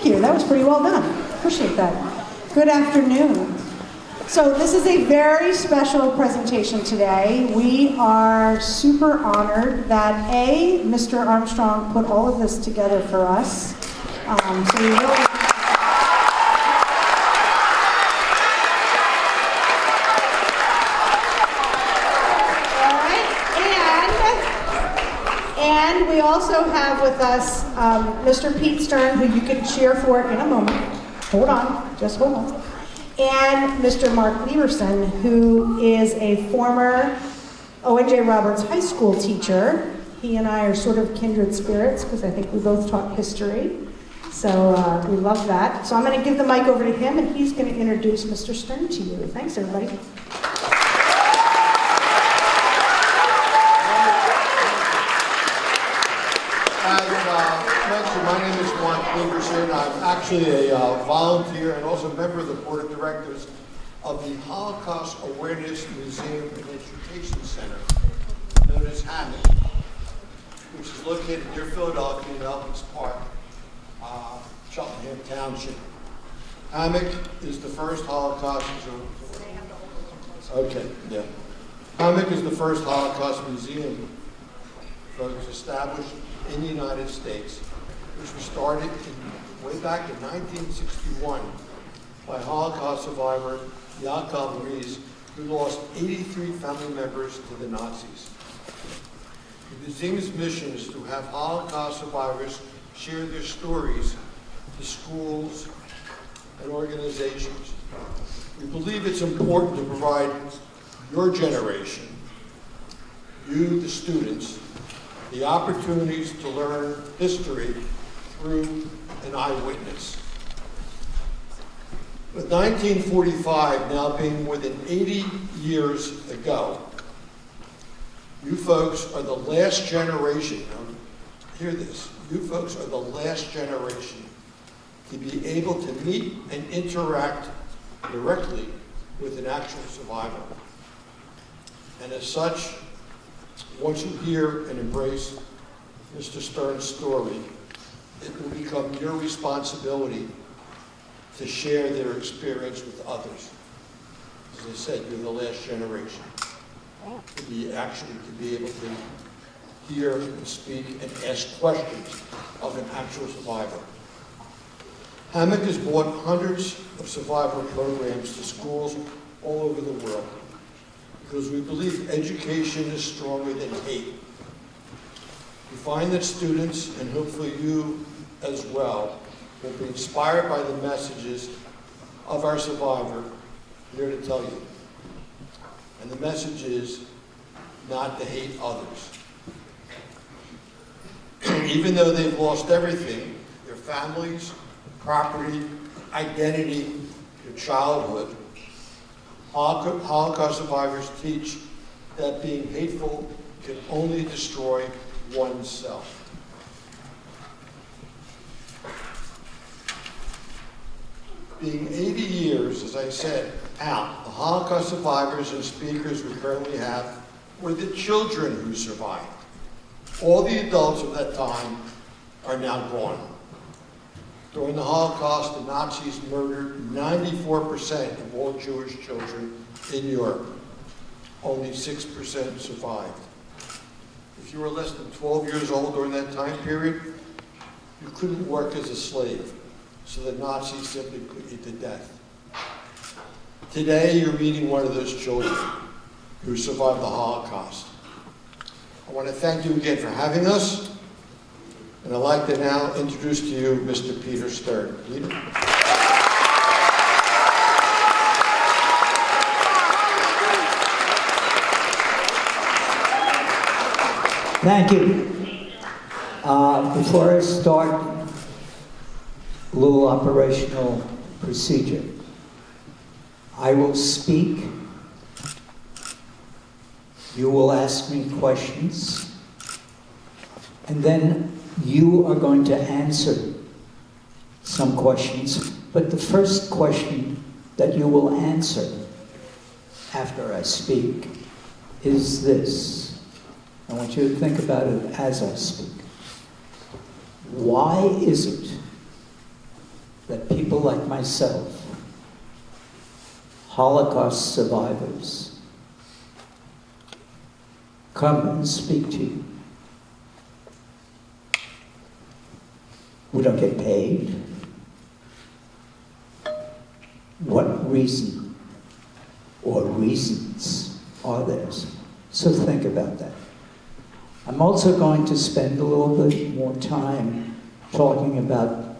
Thank you. That was pretty well done. Appreciate that. Good afternoon. So this is a very special presentation today. We are super honored that Mr. Armstrong put all of this together for us. So we really... And we also have with us Mr. Pete Stern, who you can cheer for in a moment. Hold on, just hold on. And Mr. Mark Lieberson, who is a former OJ Roberts High School teacher. He and I are sort of kindred spirits because I think we both taught history. So we love that. So I'm going to give the mic over to him, and he's going to introduce Mr. Stern to you. Thanks, everybody. My name is Mark Lieberson. I'm actually a volunteer and also a member of the board of directors of the Holocaust Awareness Museum and Education Center, known as HAMMOck, which is located near Philadelphia in Elkins Park, Cheltenham Township. HAMMOck is the first Holocaust HAMMOck is the first Holocaust museum, folks, established in the United States, which was started way back in 1961 by Holocaust survivor Yaakov Rees, who lost 83 family members to the Nazis. The museum's mission is to have Holocaust survivors share their stories to schools and organizations. We believe it's important to provide your generation, you, the students, the opportunities to learn history through an eyewitness. With 1945 now being more than 80 years ago, you folks are the last generation, now hear this, you folks are the last generation to be able to meet and interact directly with an actual survivor. And as such, once you hear and embrace Mr. Stern's story, it will become your responsibility to share their experience with others. As I said, you're the last generation to be able to hear and speak and ask questions of an actual survivor. HAMMOck has brought hundreds of survivor programs to schools all over the world, because we believe education is stronger than hate. We find that students, and hopefully you as well, will be inspired by the messages of our survivor here to tell you. And the message is not to hate others. Even though they've lost everything, their families, property, identity, their childhood, Holocaust survivors teach that being hateful can only destroy oneself. Being 80 years, as I said, out, the Holocaust survivors and speakers we currently have were the children who survived. All the adults of that time are now gone. During the Holocaust, the Nazis murdered 94% of all Jewish children in Europe. Only 6% survived. If you were less than 12 years old during that time period, you couldn't work as a slave, so the Nazis simply put you to death. Today, you're meeting one of those children who survived the Holocaust. I want to thank you again for having us. And I'd like to now introduce to you Mr. Peter Stern. Peter? Thank you. Before I start, a little operational procedure. I will speak. You will ask me questions. And then you are going to answer some questions, but the first question that you will answer after I speak is this. I want you to think about it as I speak. Why is it that people like myself, Holocaust survivors, come and speak to you. We don't get paid. What reason or reasons are there? So think about that. I'm also going to spend a little bit more time talking about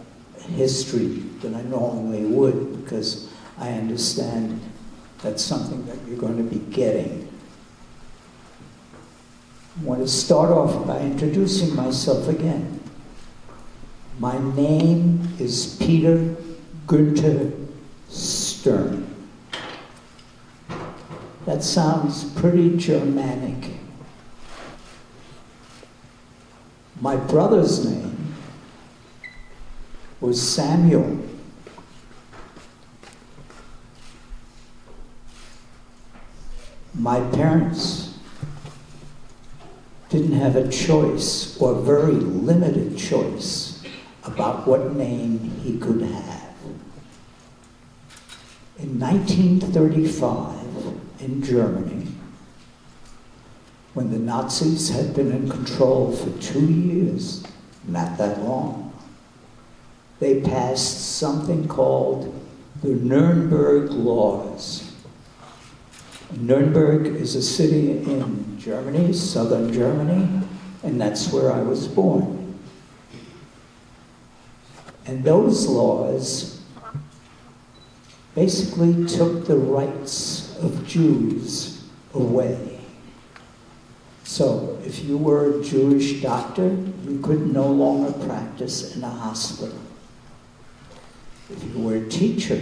history than I normally would, because I understand that's something that you're going to be getting. I want to start off by introducing myself again. My name is Peter Günther Stern. That sounds pretty Germanic. My brother's name was Samuel. My parents didn't have a choice, or very limited choice, about what name he could have. In 1935, in Germany, when the Nazis had been in control for 2 years, not that long, they passed something called the Nuremberg Laws. Nuremberg is a city in Germany, southern Germany, and that's where I was born. And those laws basically took the rights of Jews away. So if you were a Jewish doctor, you could no longer practice in a hospital. If you were a teacher,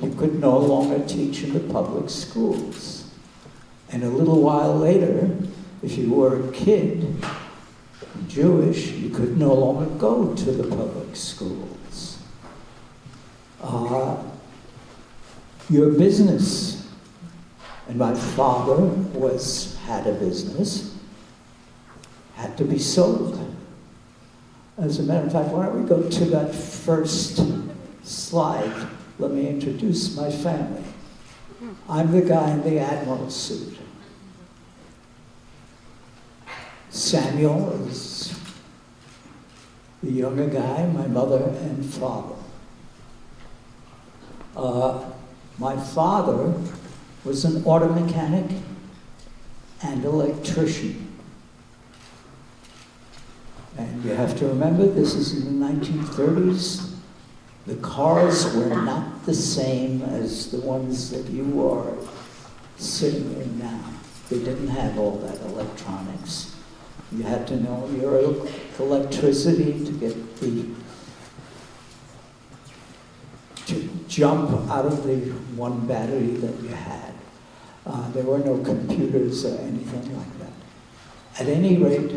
you could no longer teach in the public schools. And a little while later, if you were a kid, Jewish, you could no longer go to the public schools. Your business, and my father had a business, had to be sold. As a matter of fact, why don't we go to that first slide? Let me introduce my family. I'm the guy in the admiral suit. Samuel is the younger guy, my mother and father. My father was an auto mechanic and electrician. And you have to remember, this is in the 1930s. The cars were not the same as the ones that you are sitting in now. They didn't have all that electronics. You had to know your electricity to get to jump out of the one battery that you had. There were no computers or anything like that. At any rate,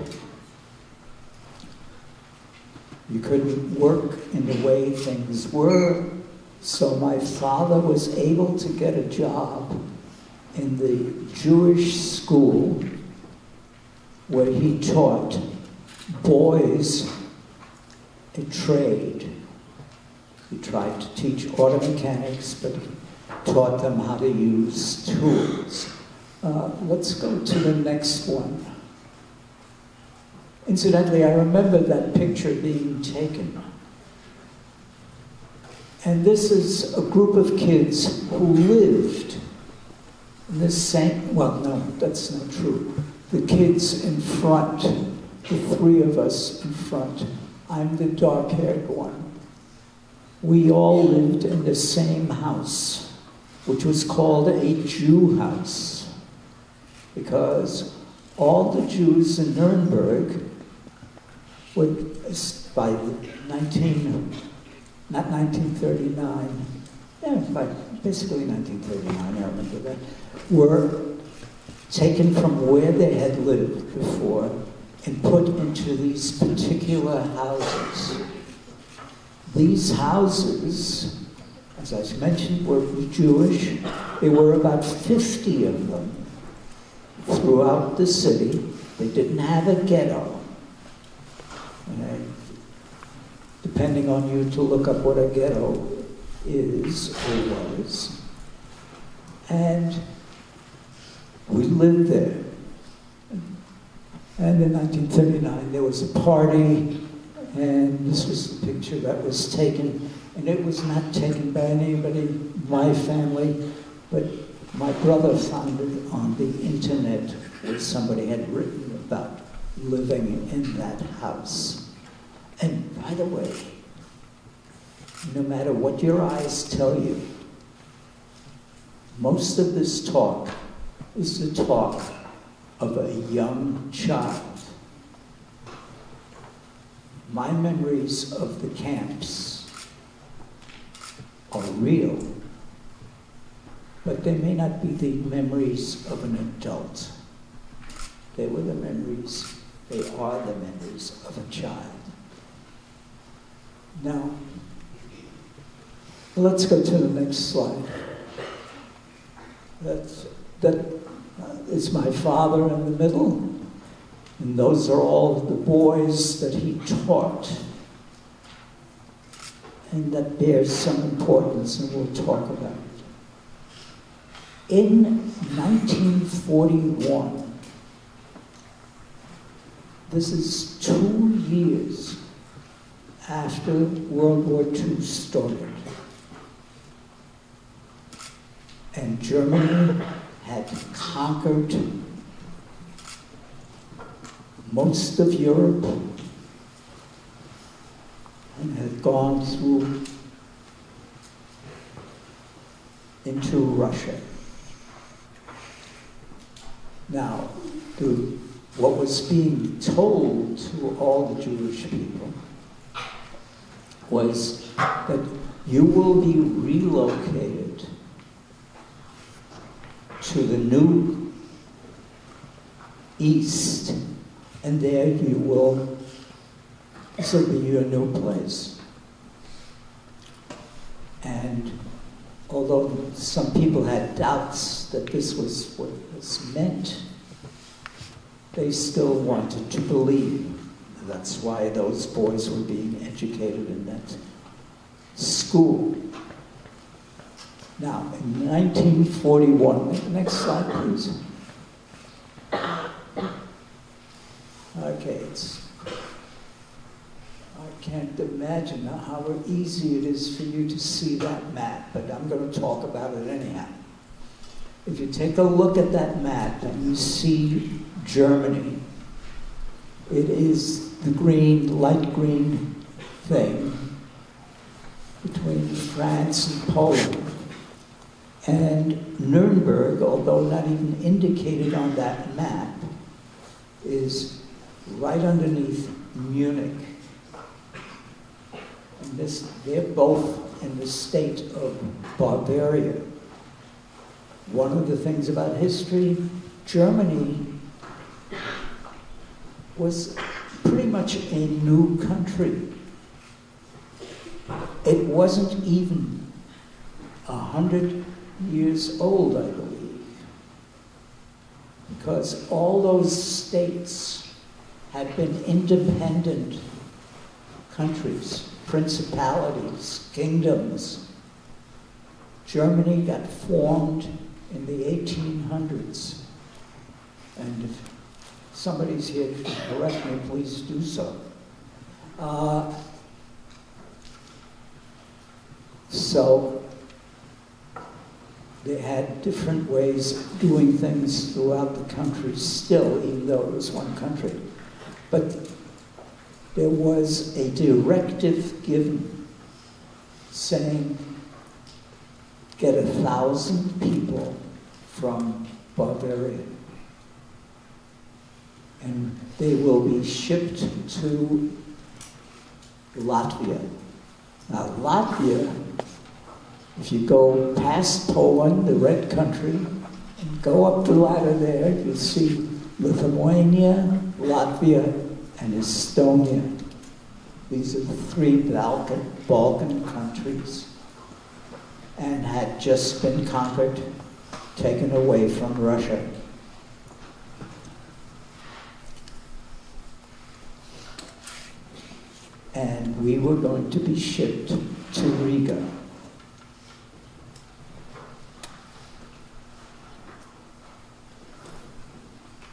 you couldn't work in the way things were, so my father was able to get a job in the Jewish school where he taught boys a trade. He tried to teach auto mechanics, but he taught them how to use tools. Let's go to the next one. Incidentally, I remember that picture being taken. And this is a group of kids who lived in the same, well, no, that's not true. The kids in front, the three of us in front, I'm the dark-haired one. We all lived in the same house, which was called a Jew house, because all the Jews in Nuremberg would, by not 1939, yeah, by basically 1939, I remember that, were taken from where they had lived before and put into these particular houses. These houses, as I mentioned, were Jewish. There were about 50 of them throughout the city. They didn't have a ghetto. depending on you to look up what a ghetto is or was. And we lived there. And in 1939, there was a party, and this was the picture that was taken. And it was not taken by anybody in my family, but my brother found it on the internet where somebody had written about living in that house. And by the way, no matter what your eyes tell you, most of this talk is the talk of a young child. My memories of the camps are real, but they may not be the memories of an adult. They were the memories, they are the memories of a child. Now, let's go to the next slide. That is my father in the middle, and those are all the boys that he taught. And that bears some importance, and we'll talk about it. In 1941, this is 2 years after World War II started, and Germany had conquered most of Europe and had gone through into Russia. Now, what was being told to all the Jewish people was that you will be relocated to the new East, and there this will be your new place. And although some people had doubts that this was what this meant, they still wanted to believe. That's why those boys were being educated in that school. Now, in 1941, next slide, please. Okay, I can't imagine how easy it is for you to see that map, but I'm going to talk about it anyhow. If you take a look at that map and you see Germany, it is the green, light green thing between France and Poland. And Nuremberg, although not even indicated on that map, is right underneath Munich. And they're both in the state of Bavaria. One of the things about history, Germany was pretty much a new country. It wasn't even 100 years old, I believe, because all those states had been independent countries, principalities, kingdoms. Germany got formed in the 1800s, and if somebody's here to correct me, please do so. So they had different ways of doing things throughout the country still, even though it was one country. But there was a directive given saying, get 1,000 people from Bavaria, and they will be shipped to Latvia. Now, Latvia, if you go past Poland, the red country, and go up the ladder there, you'll see Lithuania, Latvia, and Estonia. These are the three Balkan countries, and had just been conquered, taken away from Russia. And we were going to be shipped to Riga.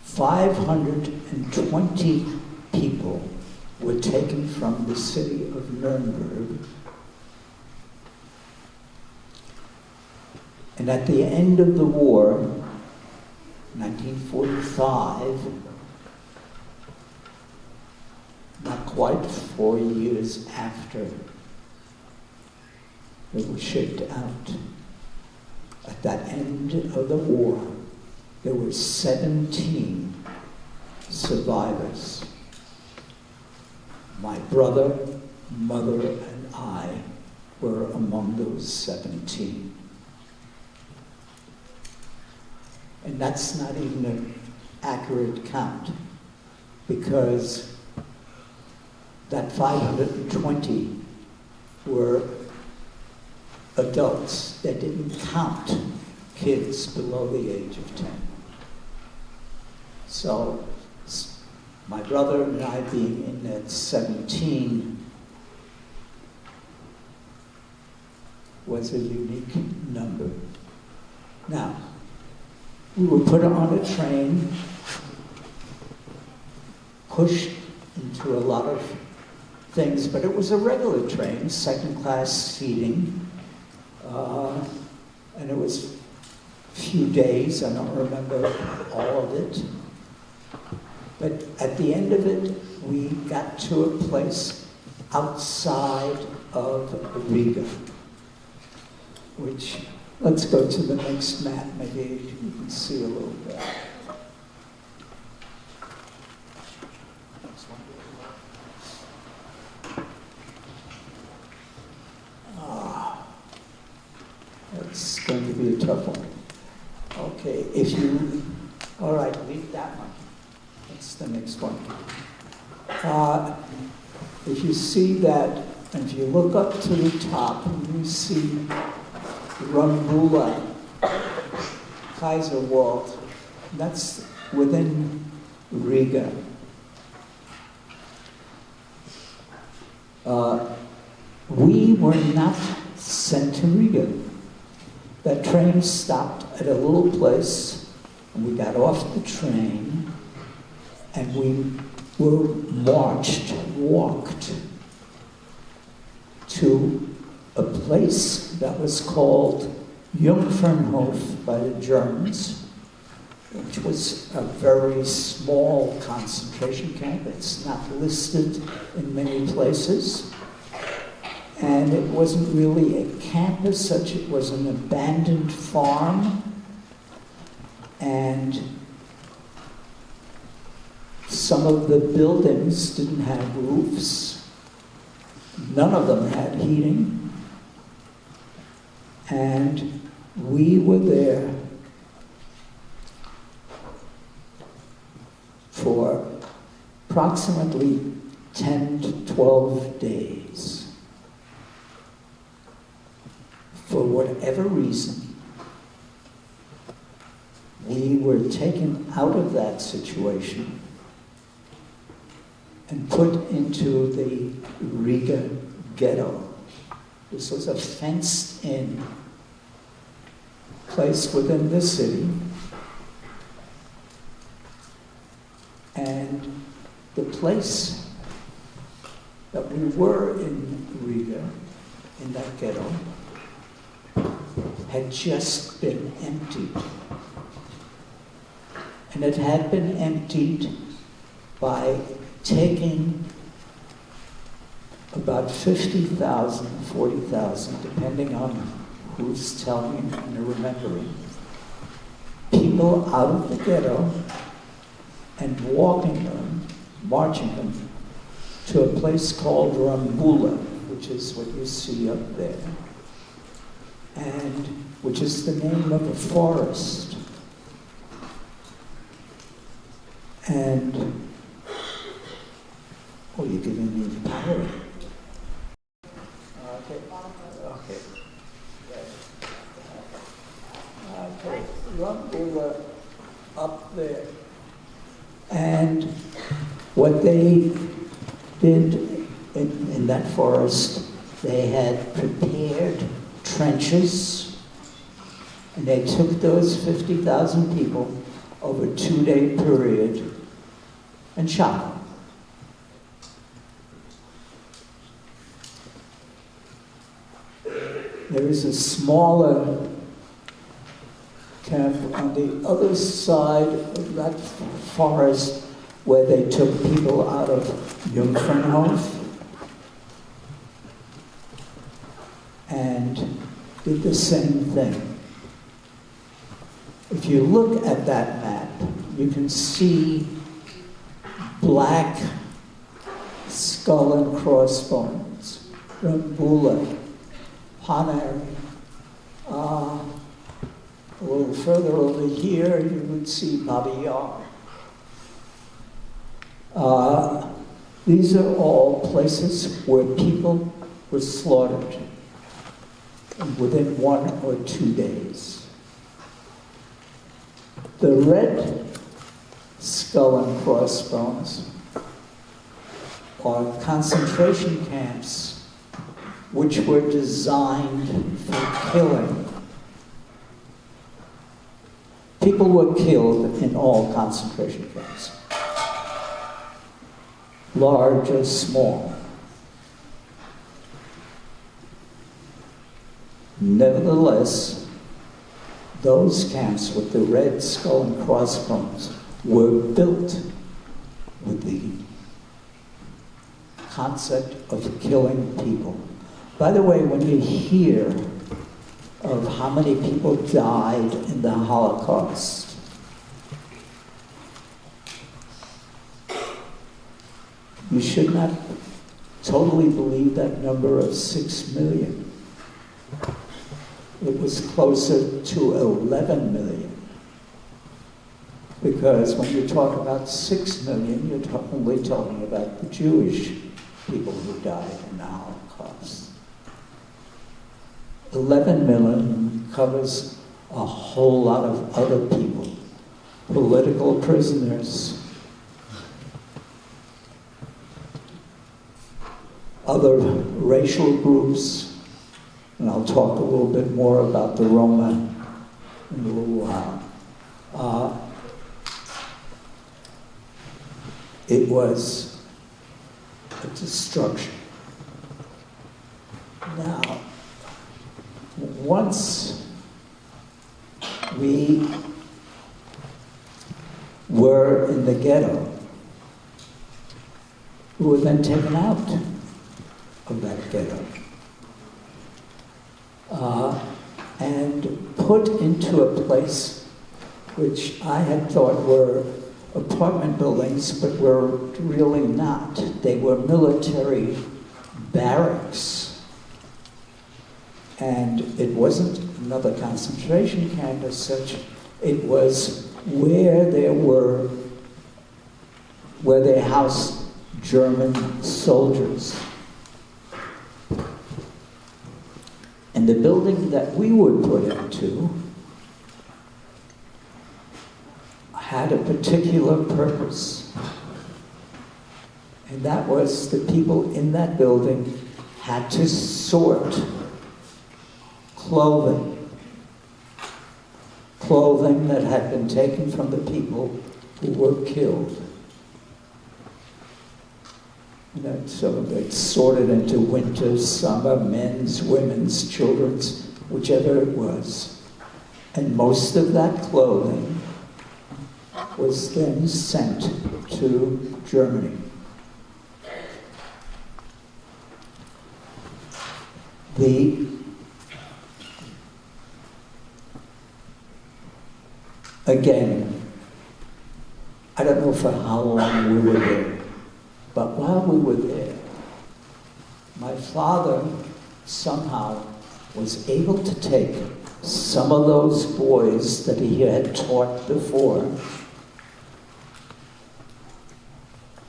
"520 people were taken from the city of Nuremberg, and at the end of the war, 1945, not quite 4 years after they were shipped out, at that end of the war, there were 17 survivors. My brother, mother, and I were among those 17. And that's not even an accurate count, because that 520 were adults. They didn't count kids below the age of 10. So my brother and I being in at 17 was a unique number. Now, we were put on a train, pushed into a lot of things, but it was a regular train, second-class seating, and it was a few days. I don't remember all of it. But at the end of it, we got to a place outside of Riga, which, let's go to the next map, maybe you can see a little bit. That's going to be a tough one. Okay, all right, leave that one. That's the next one. If you see that, and if you look up to the top, and you see Rumbula, Kaiserwald, that's within Riga. We were not sent to Riga. That train stopped at a little place, and we got off the train, and we were walked to a place that was called Jungfernhof by the Germans, which was a very small concentration camp. It's not listed in many places. And it wasn't really a camp as such, it was an abandoned farm. And some of the buildings didn't have roofs. None of them had heating. And we were there for approximately 10 to 12 days. For whatever reason, we were taken out of that situation and put into the Riga ghetto. This was a fenced-in place within the city. And the place that we were in Riga, in that ghetto, had just been emptied. And it had been emptied by taking about 50,000, 40,000, depending on who's telling and remembering, people out of the ghetto and marching them to a place called Rumbula, which is what you see up there, and which is the name of a forest. And, oh, you're giving me the power. Okay. Rumbula up there. And what they did in that forest, they had prepared trenches, and they took those 50,000 people over a 2-day period and shot them. There is a smaller camp on the other side of that forest where they took people out of Jungfernhof and did the same thing. If you look at that map, you can see black skull and crossbones, Rambula, Hanari. A little further over here, you would see Babi Yar. These are all places where people were slaughtered within 1 or 2 days. The red skull and crossbones are concentration camps which were designed for killing. People were killed in all concentration camps, large or small. Nevertheless, those camps with the red skull and crossbones were built with the concept of killing people. By the way, when you hear of how many people died in the Holocaust, you should not totally believe that number of 6 million. It was closer to 11 million. Because when you talk about 6 million, you're only talking about the Jewish people who died in the Holocaust. 11 million covers a whole lot of other people, political prisoners, other racial groups, and I'll talk a little bit more about the Roma in a little while. It was a destruction. Now, once we were in the ghetto, we were then taken out of that ghetto and put into a place which I had thought were apartment buildings, but were really not. They were military barracks. And it wasn't another concentration camp as such. It was where they housed German soldiers. And the building that we were put into had a particular purpose. And that was the people in that building had to sort clothing that had been taken from the people who were killed. So they sorted into winter, summer, men's, women's, children's, whichever it was. And most of that clothing was then sent to Germany. Again, I don't know for how long we were there, but while we were there, my father somehow was able to take some of those boys that he had taught before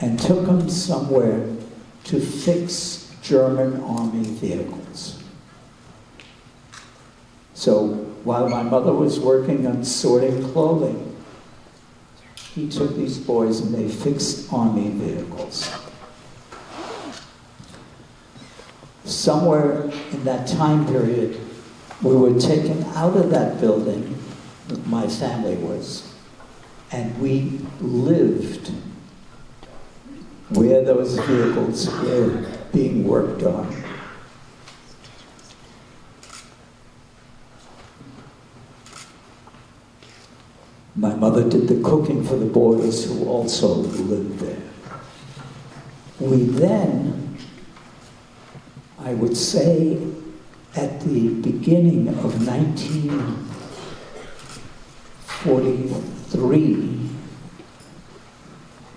and took them somewhere to fix German army vehicles. So while my mother was working on sorting clothing, he took these boys and they fixed army vehicles. somewhere in that time period, we were taken out of that building, my family was, and we lived where those vehicles were being worked on. My mother did the cooking for the boys who also lived there. We then, I would say, at the beginning of 1943,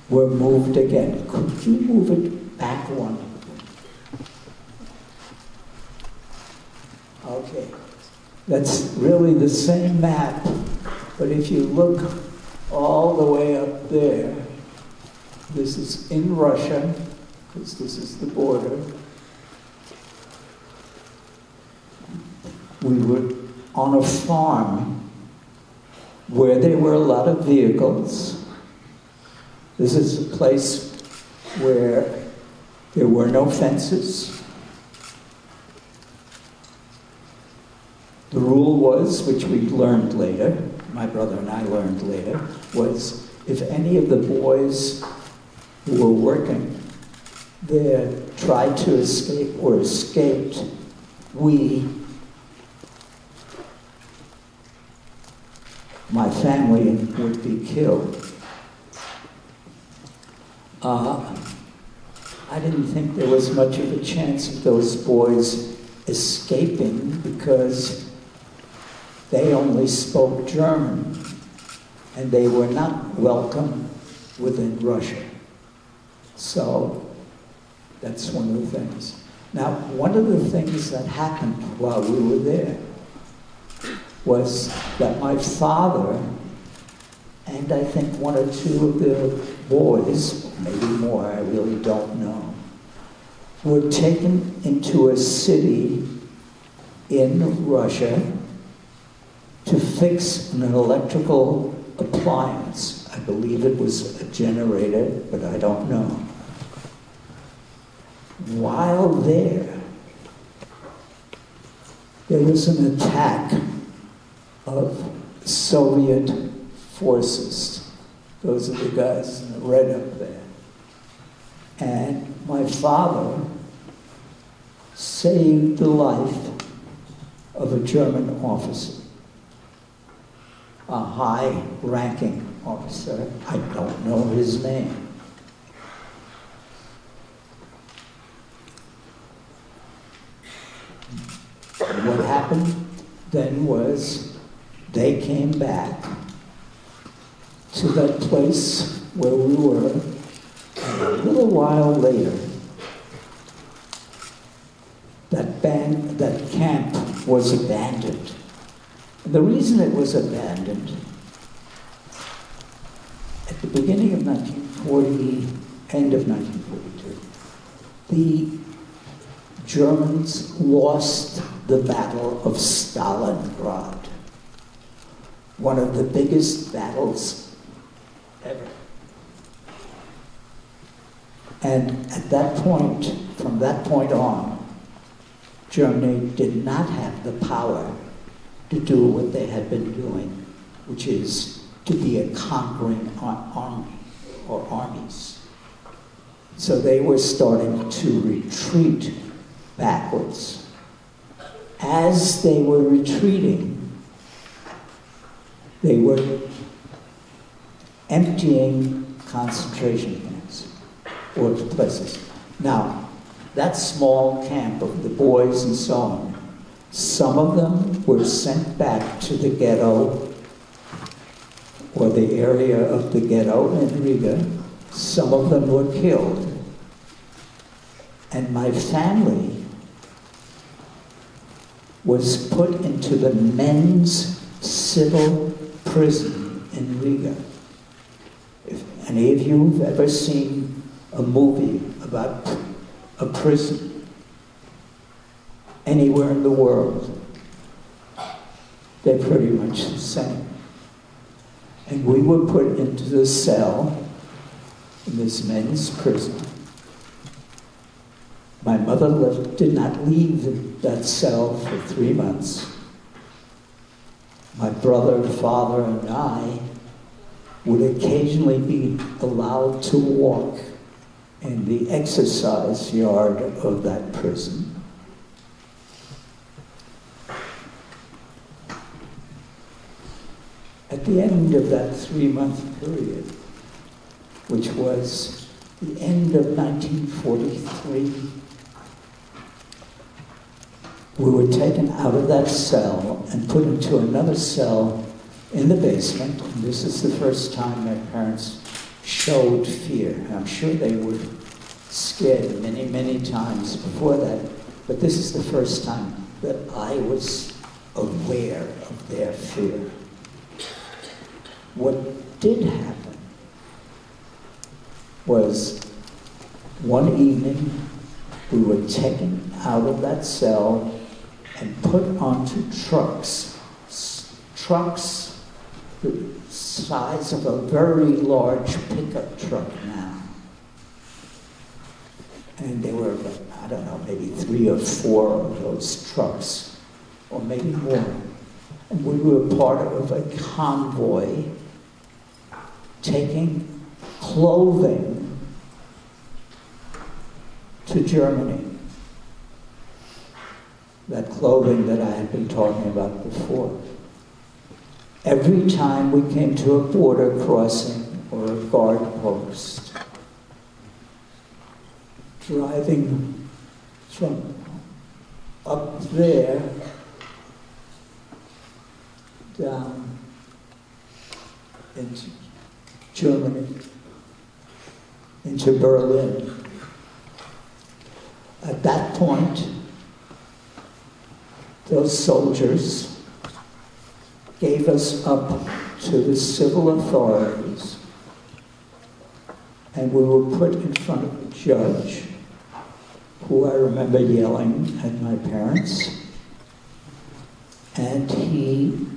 were moved again. Could you move it back one? Okay. That's really the same map, but if you look all the way up there, this is in Russia, because this is the border. We were on a farm where there were a lot of vehicles. This is a place where there were no fences. The rule was, which we learned later, my brother and I learned later, was if any of the boys who were working there tried to escape or escaped, my family would be killed. I didn't think there was much of a chance of those boys escaping because they only spoke German and they were not welcome within Russia. So that's one of the things. Now, one of the things that happened while we were there was that my father and I think one or two of the boys, maybe more, I really don't know, were taken into a city in Russia to fix an electrical appliance. I believe it was a generator, but I don't know. While there was an attack of Soviet forces. Those are the guys in the red up there. And my father saved the life of a German officer, a high-ranking officer. I don't know his name. And what happened then was they came back to that place where we were, and a little while later, that camp was abandoned. And the reason it was abandoned, at the beginning of 1940, end of 1942, the Germans lost the Battle of Stalingrad, one of the biggest battles ever. And at that point, from that point on, Germany did not have the power to do what they had been doing, which is to be a conquering army or armies. So they were starting to retreat backwards. As they were retreating, they were emptying concentration camps or places. Now, that small camp of the boys and so on, some of them were sent back to the ghetto or the area of the ghetto in Riga. Some of them were killed. And my family was put into the men's civil prison in Riga. If any of you have ever seen a movie about a prison anywhere in the world, they're pretty much the same. And we were put into the cell in this men's prison. My mother mother did not leave that cell for 3 months. My brother, father, and I would occasionally be allowed to walk in the exercise yard of that prison. At the end of that 3-month period, which was the end of 1943, we were taken out of that cell and put into another cell in the basement. And this is the first time my parents showed fear. I'm sure they were scared many, many times before that, but this is the first time that I was aware of their fear. What did happen was one evening we were taken out of that cell and put onto trucks the size of a very large pickup truck now. And there were, I don't know, maybe 3 or 4 of those trucks, or maybe more. And we were part of a convoy taking clothing to Germany. That clothing that I had been talking about before. Every time we came to a border crossing or a guard post, driving from up there down into Germany, into Berlin. At that point, those soldiers gave us up to the civil authorities, and we were put in front of a judge who I remember yelling at my parents, and he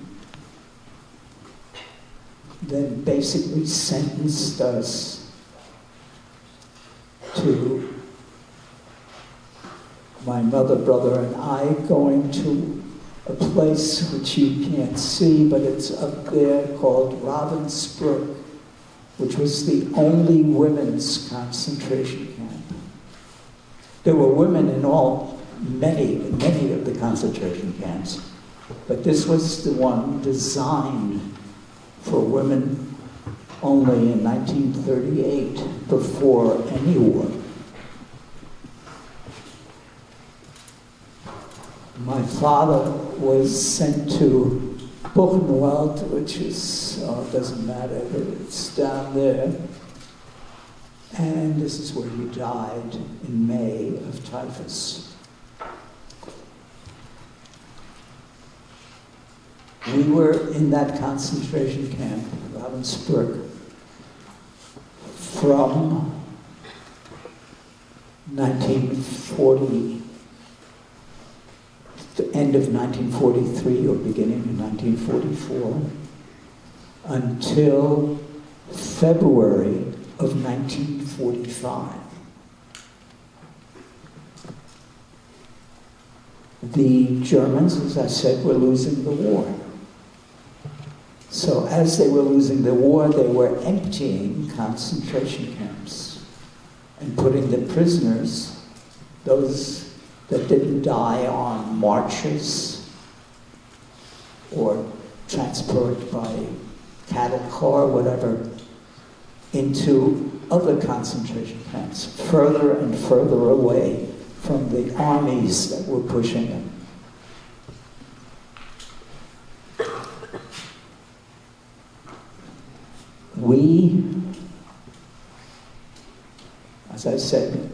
then basically sentenced us to my mother, brother, and I going to a place which you can't see, but it's up there, called Ravensbrück, which was the only women's concentration camp. There were women in many of the concentration camps, but this was the one designed for women only in 1938, before any war. My father was sent to Buchenwald, which is, doesn't matter, it's down there. And this is where he died in May of typhus. We were in that concentration camp, Ravensbrück, from 1940, the end of 1943 or beginning of 1944, until February of 1945. The Germans, as I said, were losing the war. So as they were losing the war, they were emptying concentration camps and putting the prisoners, those that didn't die on marches or transport by cattle car, whatever, into other concentration camps, further and further away from the armies that were pushing them. We, as I said,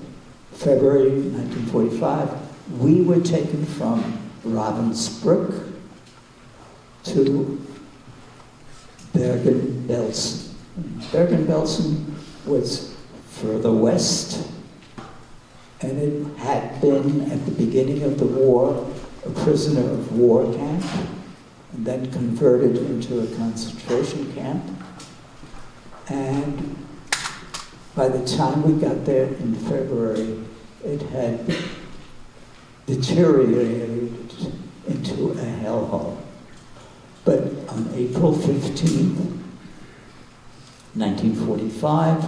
February 1945, we were taken from Ravensbrück to Bergen-Belsen. Bergen-Belsen was further west, and it had been, at the beginning of the war, a prisoner of war camp, and then converted into a concentration camp. And by the time we got there in February, it had deteriorated into a hellhole. But on April 15th, 1945,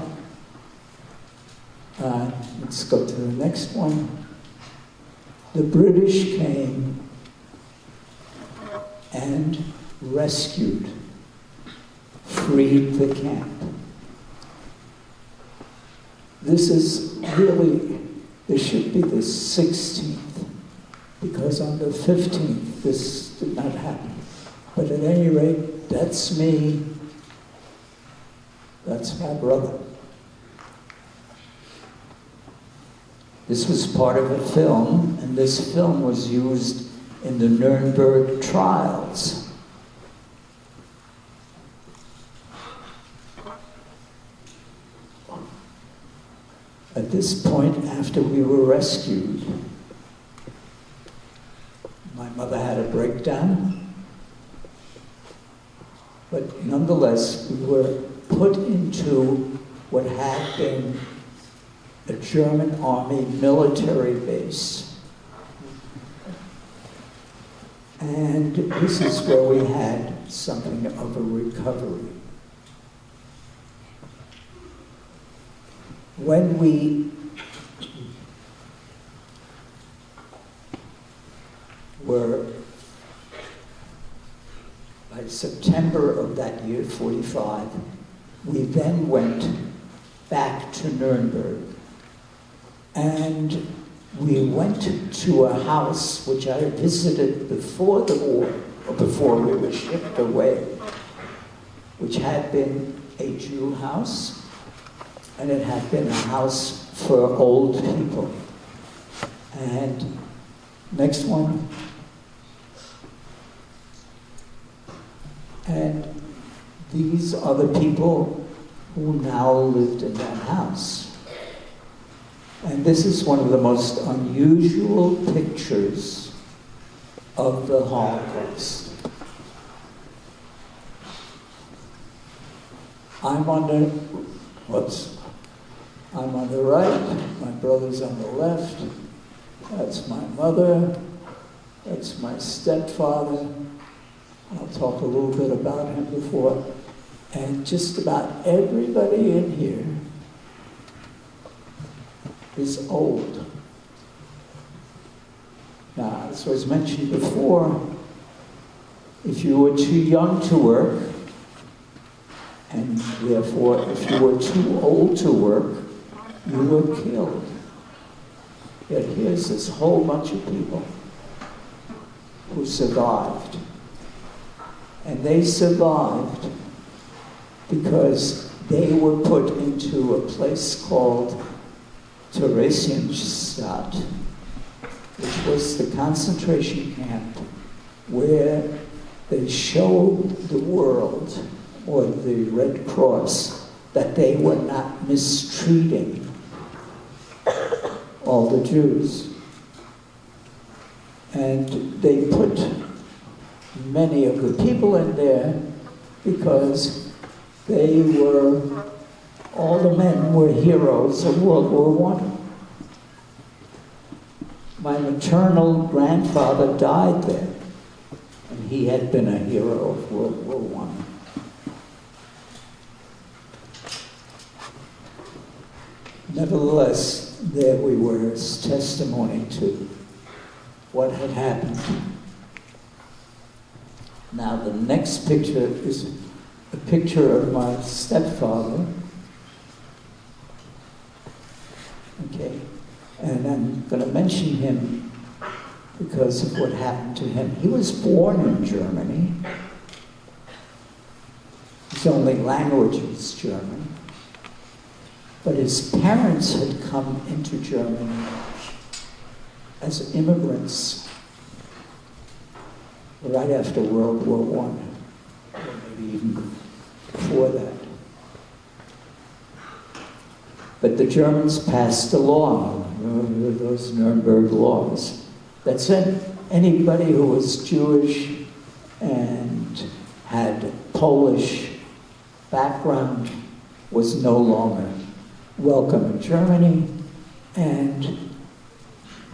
let's go to the next one. The British came and rescued, freed the camp. This is really, this should be the 16th, because on the 15th this did not happen. But at any rate, that's me, that's my brother. This was part of a film, and this film was used in the Nuremberg trials. At this point, after we were rescued, my mother had a breakdown, but nonetheless, we were put into what had been a German army military base. And this is where we had something of a recovery. When we were, by September of that year, 45, we then went back to Nuremberg. And we went to a house which I visited before the war, or before we were shipped away, which had been a Jew house, and it had been a house for old people. And next one. And these are the people who now lived in that house. And this is one of the most unusual pictures of the Holocaust. I'm on the right, my brother's on the left, that's my mother, that's my stepfather. I'll talk a little bit about him before. And just about everybody in here is old. Now, as was mentioned before, if you were too young to work, and therefore if you were too old to work, you were killed. Yet here's this whole bunch of people who survived. And they survived because they were put into a place called Theresienstadt, which was the concentration camp where they showed the world, or the Red Cross, that they were not mistreating all the Jews. And they put many of the people in there because they were, all the men were heroes of World War I. My maternal grandfather died there, and he had been a hero of World War I. Nevertheless, there we were as testimony to what had happened. Now, the next picture is a picture of my stepfather. Okay, and I'm going to mention him because of what happened to him. He was born in Germany. His only language was German. But his parents had come into Germany as immigrants right after World War I, or maybe even before that. But the Germans passed a law, those Nuremberg laws, that said anybody who was Jewish and had Polish background was no longer welcome in Germany, and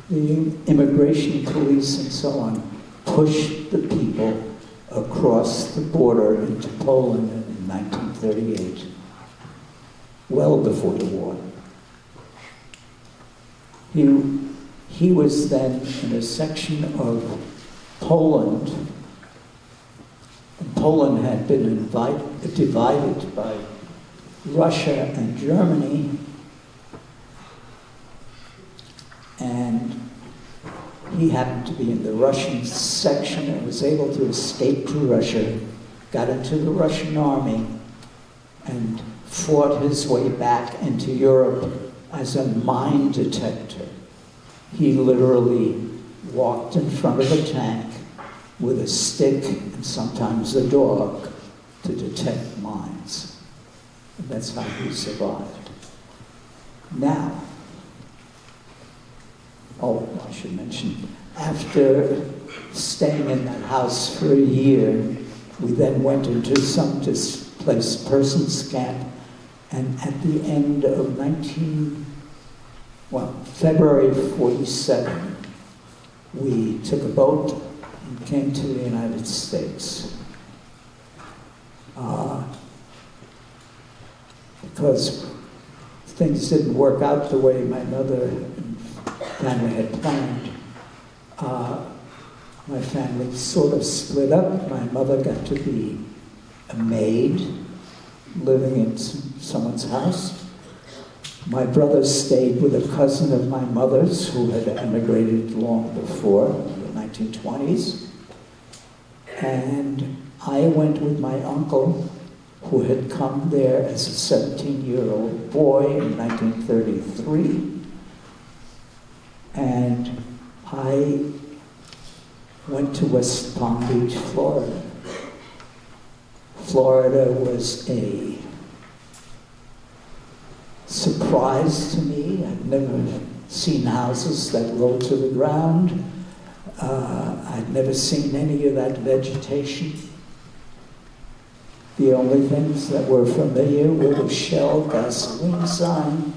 the immigration police and so on pushed the people across the border into Poland in 1938, well before the war. He was then in a section of Poland, and Poland had been divided by Russia and Germany, and he happened to be in the Russian section and was able to escape to Russia, got into the Russian army, and fought his way back into Europe as a mine detector. He literally walked in front of a tank with a stick and sometimes a dog to detect mines. And that's how he survived. Now, I should mention, after staying in that house for a year, we then went into some displaced persons camp, and at the end of February 47, we took a boat and came to the United States. Because things didn't work out the way my mother and family had planned, my family sort of split up. My mother got to be a maid living in someone's house. My brother stayed with a cousin of my mother's who had emigrated long before, in the 1920s. And I went with my uncle, who had come there as a 17-year-old boy in 1933. And I went to West Palm Beach, Florida. Florida was a surprise to me. I'd never seen houses that rolled to the ground. I'd never seen any of that vegetation. The only things that were familiar were the Shell gasoline sign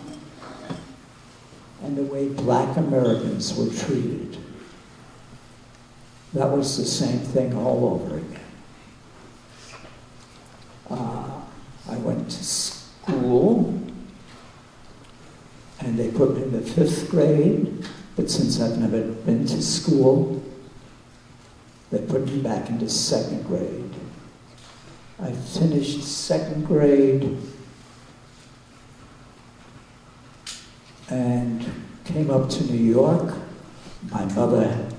and the way Black Americans were treated. That was the same thing all over again. I went to school, and they put me in the 5th grade, but since I've never been to school, they put me back into 2nd grade. I finished 2nd grade and came up to New York. My mother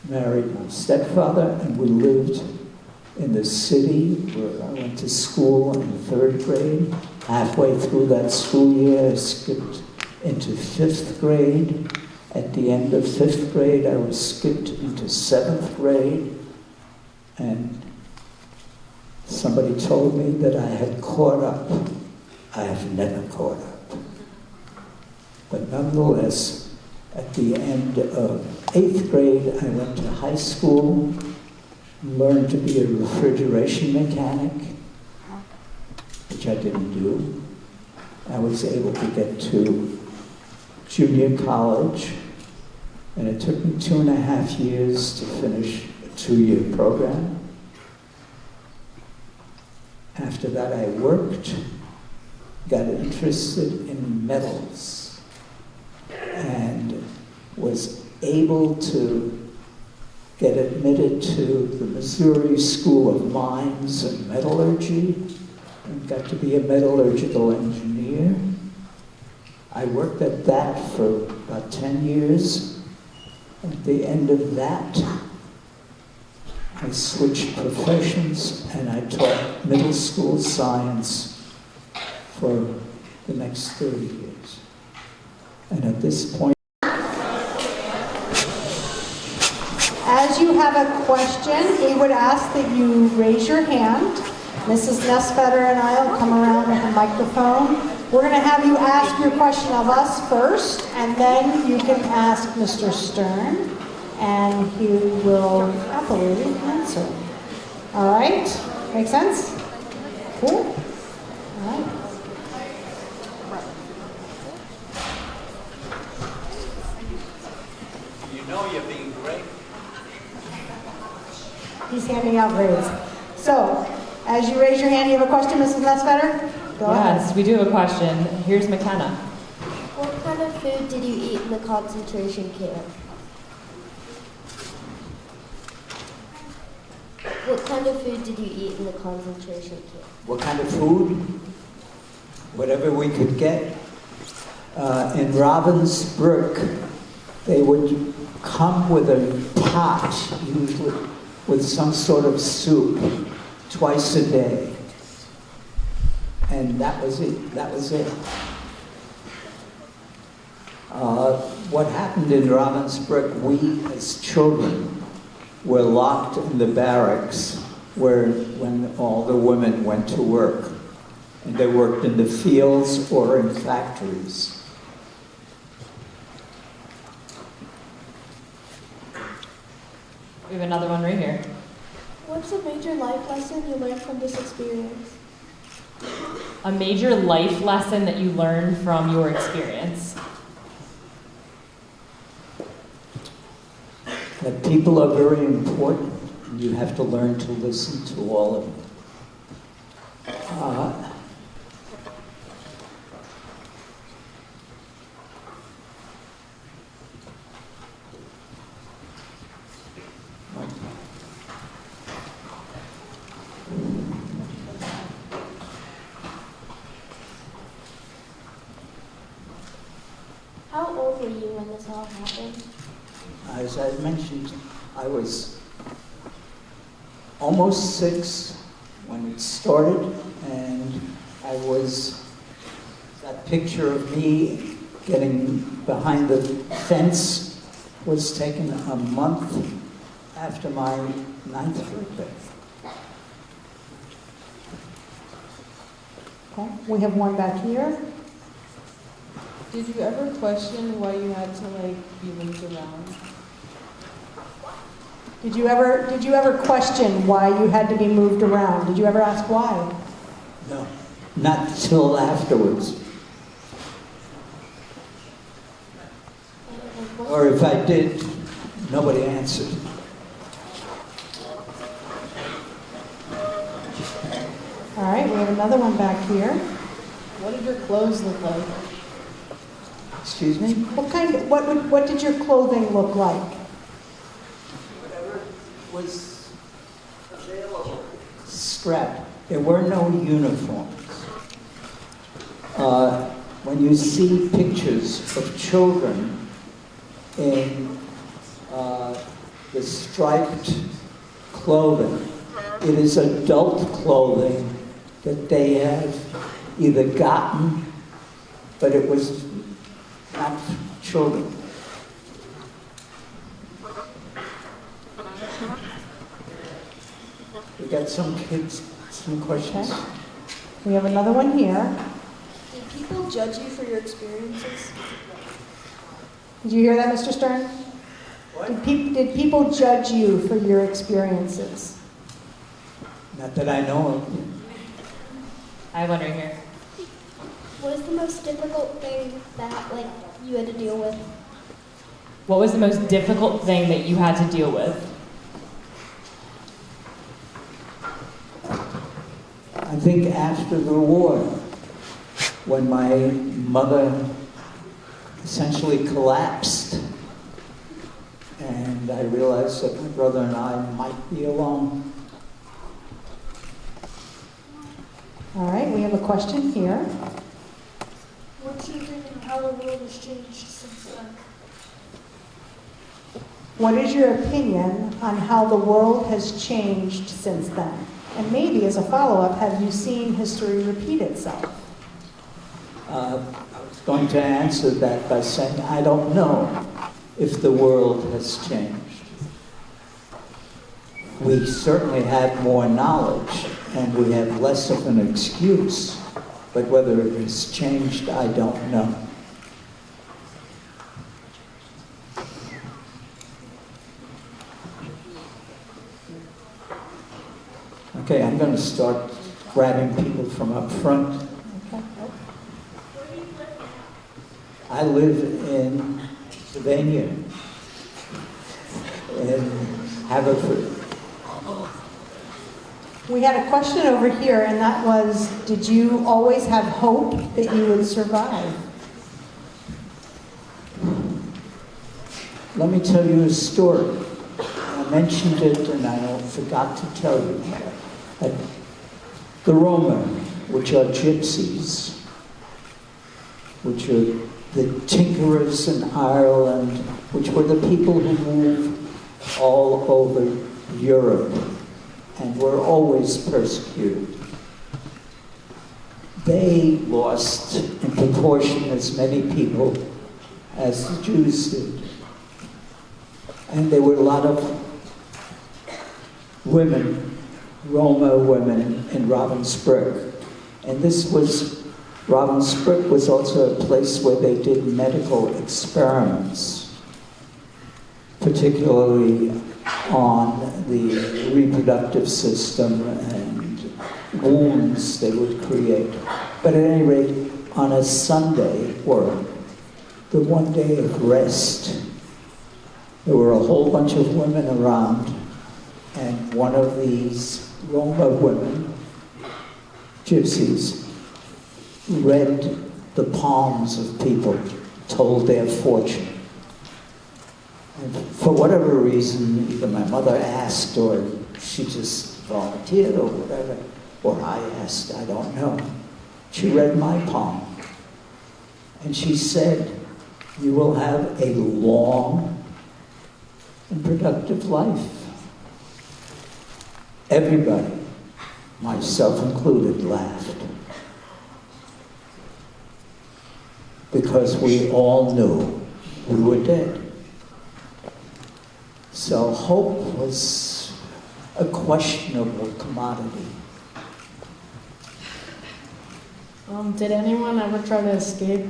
married my stepfather, and we lived in the city where I went to school in 3rd grade. Halfway through that school year, I skipped into 5th grade. At the end of 5th grade, I was skipped into 7th grade, and somebody told me that I had caught up. I have never caught up. But nonetheless, at the end of 8th grade, I went to high school, learned to be a refrigeration mechanic, which I didn't do. I was able to get to junior college, and it took me 2.5 years to finish a 2-year program. After that, I worked, got interested in metals, and was able to get admitted to the Missouri School of Mines and Metallurgy, and got to be a metallurgical engineer. I worked at that for about 10 years. At the end of that, I switched professions, and I taught middle school science for the next 30 years. And at this point, As you have a question, we would ask that you raise your hand. Mrs. Nessfetter and I will come around with a microphone. We're going to have you ask your question of us first, and then you can ask Mr. Stern, and he will happily answer. All right? Make sense? Cool? All right. He's handing out grades. So, as you raise your hand, you have a question, Mrs. Nesvetter? Go ahead. Yes, we do have a question. Here's McKenna. What kind of food did you eat in the concentration camp? What kind of food did you eat in the concentration camp? What kind of food? Whatever we could get. In Ravensbrück, they would come with a pot, usually, with some sort of soup, twice a day. And that was it. That was it. What happened in Ravensbrück, we as children were locked in the barracks when all the women went to work. And they worked in the fields or in factories. We have another one right here. What's a major life lesson you learned from this experience? A major life lesson that you learned from your experience. That people are very important, and you have to learn to listen to all of them. How old were you when this all happened? As I mentioned, I was almost 6 when it started, and that picture of me getting behind the fence was taken a month after my 9th birthday. Okay. We have one back here. Did you ever question why you had to be moved around? Did you ever question why you had to be moved around? Did you ever ask why? No, not till afterwards. Or if I did, nobody answered. All right, we have another one back here. What did your clothes look like? Excuse me? What did your clothing look like? Whatever was available. Scrap. There were no uniforms. When you see pictures of children in the striped clothing, it is adult clothing that they have either gotten, but it was not children. We got some kids, some questions. Okay. We have another one here. Did people judge you for your experiences? Did you hear that, Mr. Stern? What? Did people judge you for your experiences? Not that I know of. I have one right here. What is the most difficult thing that you had to deal with? What was the most difficult thing that you had to deal with? I think after the war, when my mother essentially collapsed, and I realized that my brother and I might be alone. All right, we have a question here. What's your opinion on how the world has changed since then? What is your opinion on how the world has changed since then? And maybe as a follow-up, have you seen history repeat itself? I was going to answer that by saying I don't know if the world has changed. We certainly have more knowledge and we have less of an excuse, but whether it has changed, I don't know. Okay, I'm going to start grabbing people from up front. I live in Pennsylvania. in Haverford. We had a question over here, and that was, did you always have hope that you would survive? Let me tell you a story. I mentioned it and I forgot to tell you. The Roma, which are gypsies, which are the tinkerers in Ireland, which were the people who moved all over Europe and were always persecuted. They lost in proportion as many people as the Jews did. And there were a lot of women, Roma women in Ravensbrück. And Ravensbrück was also a place where they did medical experiments, particularly on the reproductive system and wounds they would create. But at any rate, on a Sunday, or the one day of rest, there were a whole bunch of women around, and one of these Roma women, gypsies, read the palms of people, told their fortune. And for whatever reason, either my mother asked or she just volunteered or whatever, or I asked, I don't know. She read my palm. And she said, you will have a long and productive life. Everybody, myself included, laughed. Because we all knew we were dead. So hope was a questionable commodity. Did anyone ever try to escape?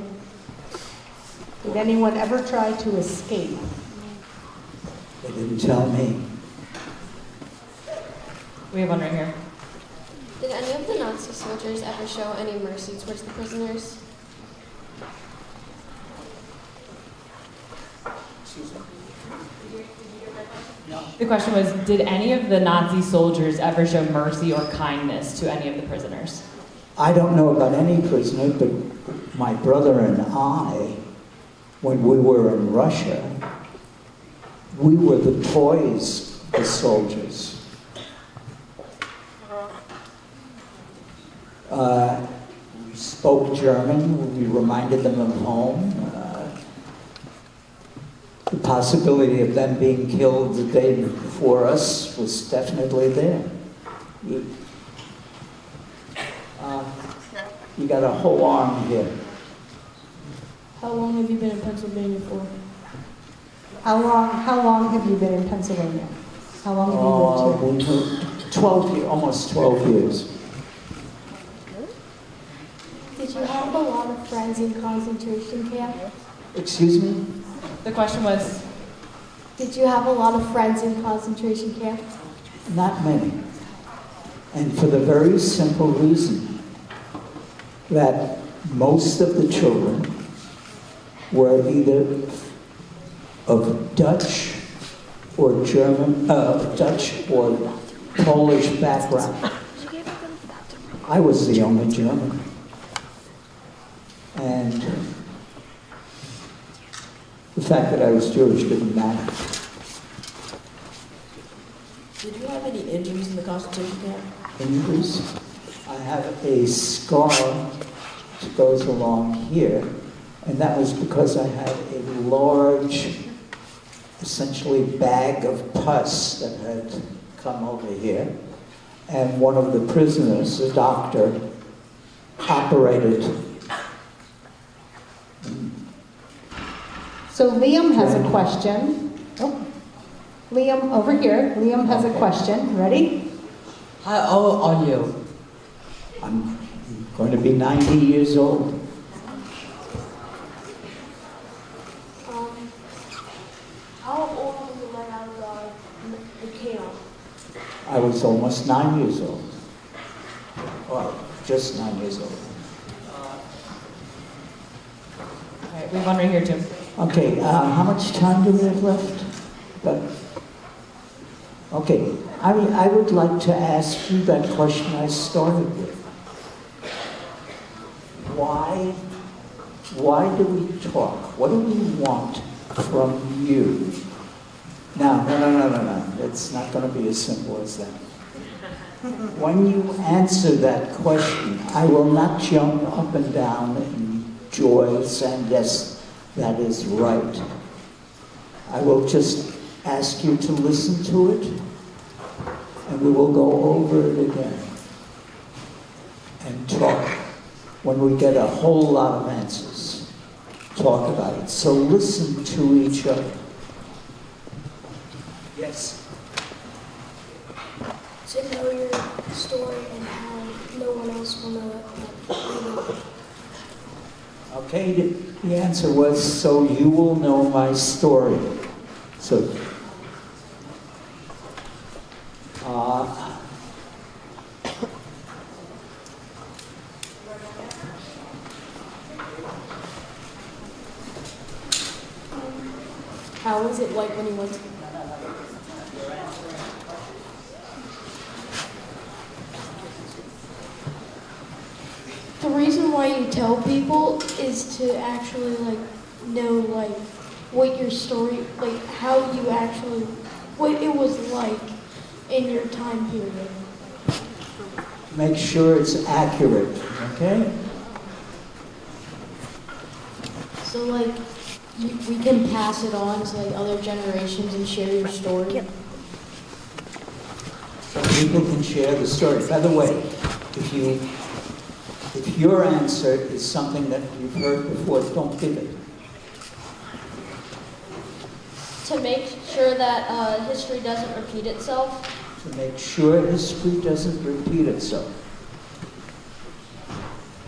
Did anyone ever try to escape? They didn't tell me. We have one right here. Did any of the Nazi soldiers ever show any mercy towards the prisoners? The question was, did any of the Nazi soldiers ever show mercy or kindness to any of the prisoners? I don't know about any prisoner, but my brother and I, when we were in Russia, we were the toys of the soldiers. We spoke German, we reminded them of home. The possibility of them being killed the day before us was definitely there. You got a whole arm here. How long have you been in Pennsylvania for? How long have you been in Pennsylvania? How long have you lived here? We moved 12 years, almost 12 years. Did you have a lot of friends in concentration camp? Excuse me? The question was, Did you have a lot of friends in concentration camp? Not many. And for the very simple reason that most of the children were either of Dutch or German, Dutch or Polish background. I was the only German. And the fact that I was Jewish didn't matter. Did you have any injuries in the concentration camp? Injuries? I have a scar that goes along here, and that was because I had a large, essentially bag of pus that had come over here, and one of the prisoners, a doctor, operated. So Liam has a question. Oh, Liam, over here. Liam has a question. Ready? How old are you? I'm going to be 90 years old. How old were you when out of the camp? I was almost 9 years old. Well, just 9 years old. all right, we have one right here too. Okay, how much time do we have left? About Okay, I would like to ask you that question I started with. Why do we talk? What do we want from you? No. It's not going to be as simple as that. When you answer that question, I will not jump up and down in joy saying, yes, that is right. I will just ask you to listen to it, and we will go over it again and talk. When we get a whole lot of answers, talk about it. So listen to each other. Yes? To know your story and how no one else will know it but you will. Okay, the answer was, so you will know my story. So, How was it like when you went to The reason why you tell people is to actually know what your story, how you actually, what it was like in your time period. make sure it's accurate, okay? So we can pass it on to other generations and share your story. Yep. So people can share the story. By the way, if your answer is something that you've heard before, don't give it. To make sure that history doesn't repeat itself. To make sure history doesn't repeat itself.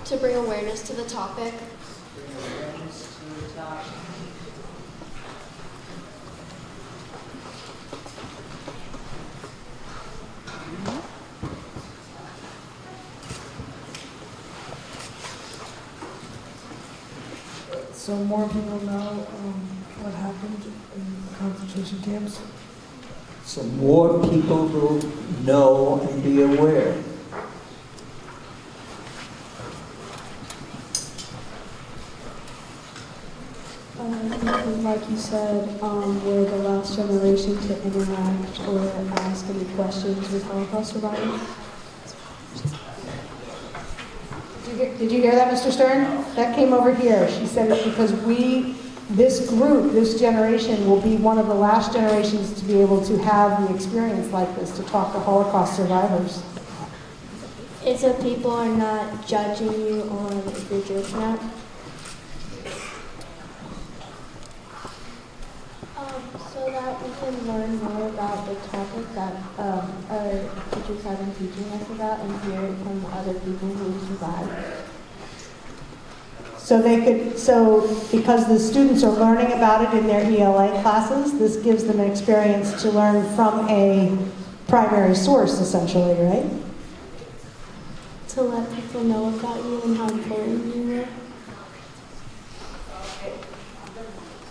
To bring awareness to the topic. so more people know what happened in the concentration camps? So more people will know and be aware. Like you said, we're the last generation to interact or ask any questions with Holocaust survivors. Did you hear that, Mr. Stern? That came over here. She said it's because this group, this generation, will be one of the last generations to be able to have the experience like this, to talk to Holocaust survivors. It's so people are not judging you on if you're Jewish or not. So that we can learn more about the topic that our teachers have been teaching us about and hear it from other people who survived. So because the students are learning about it in their ELA classes, this gives them an experience to learn from a primary source, essentially, right? To let people know about you and how important you were.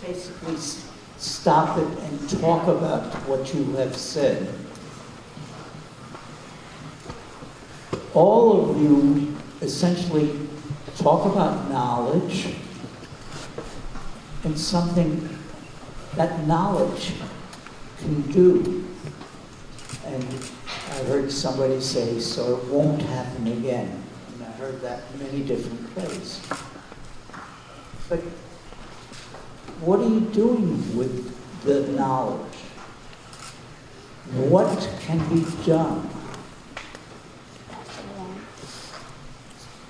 Basically, stop it and talk about what you have said. All of you essentially talk about knowledge and something that knowledge can do. And I heard somebody say, so it won't happen again. And I heard that in many different ways. But what are you doing with the knowledge? What can be done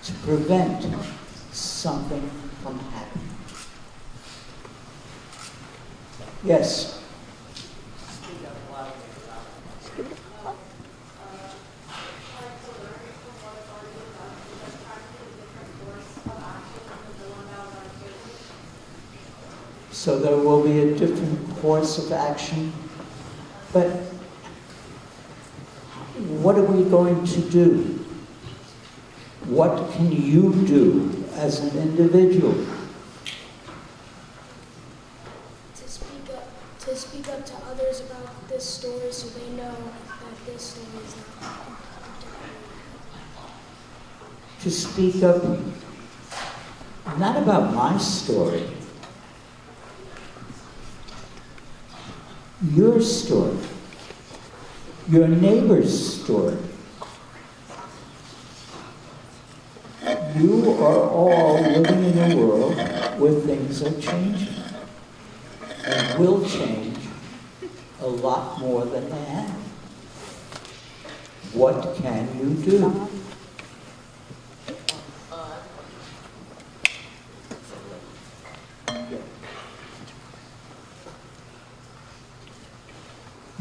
to prevent something from happening? Yes. So there will be a different course of action, but what are we going to do? What can you do as an individual? To speak up to others about this story so they know that this story is not. To speak up, not about my story, your story, your neighbor's story. You are all living in a world where things are changing and will change a lot more than they have. What can you do?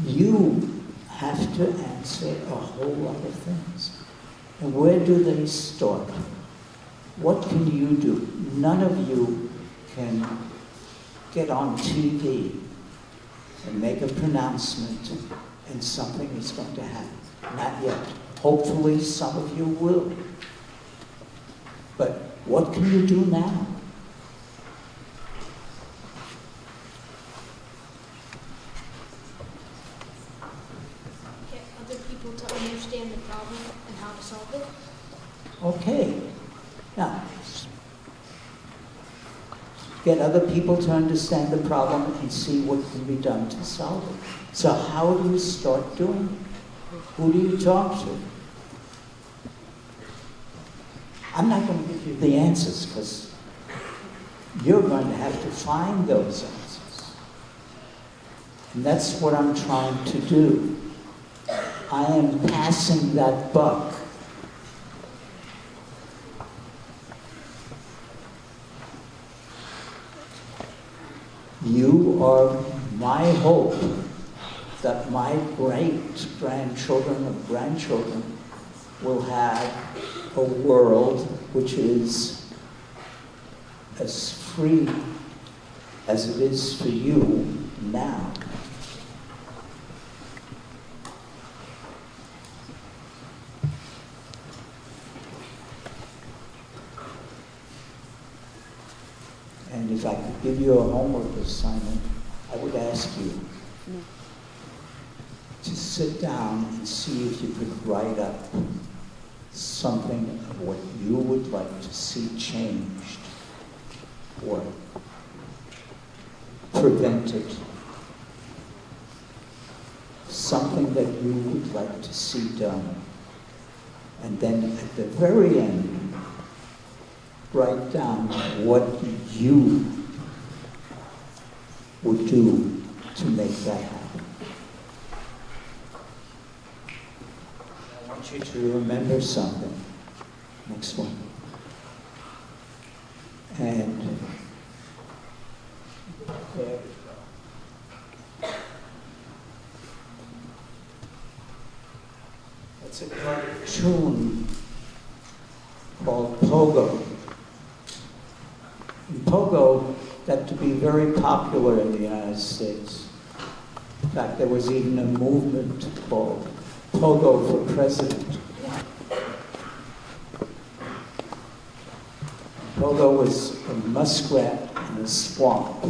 You have to answer a whole lot of things. And where do they start? What can you do? None of you can get on TV and make a pronouncement and something is going to happen. Not yet. Hopefully some of you will. But what can you do now? Get other people to understand the problem and how to solve it. Okay. Now, get other people to understand the problem and see what can be done to solve it. So how do you start doing it? Who do you talk to? I'm not going to give you the answers because you're going to have to find those answers. And that's what I'm trying to do. I am passing that buck. You are my hope that my great-grandchildren or grandchildren will have a world which is as free as it is for you now. And if I could give you a homework assignment, I would ask you to sit down and see if you could write up something of what you would like to see changed or prevented. Something that you would like to see done. And then at the very end, write down what you would do to make that happen. I want you to remember something. Next one. And there we go. It's a cartoon called Pogo. And Pogo got to be very popular in the United States. In fact, there was even a movement called Pogo for President. Pogo was a muskrat in a swamp.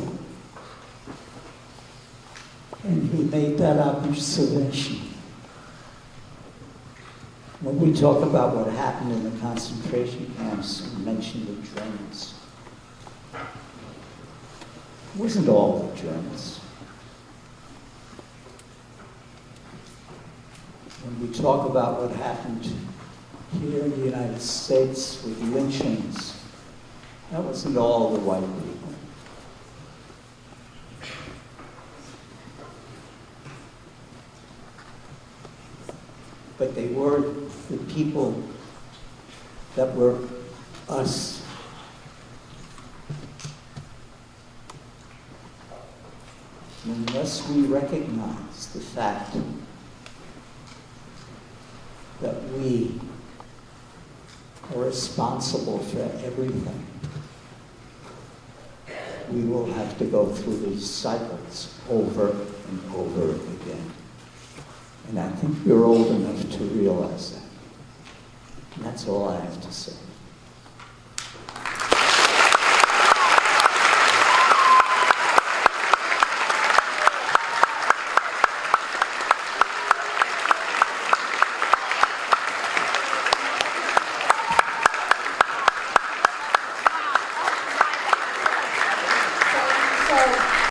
And he made that observation. When we talk about what happened in the concentration camps, we mention the Germans. It wasn't all the Germans. When we talk about what happened here in the United States with lynchings, that wasn't all the white people. But they were the people that were us. Unless we recognize the fact that we are responsible for everything, we will have to go through these cycles over and over again. And I think you're old enough to realize that. And that's all I have to say. So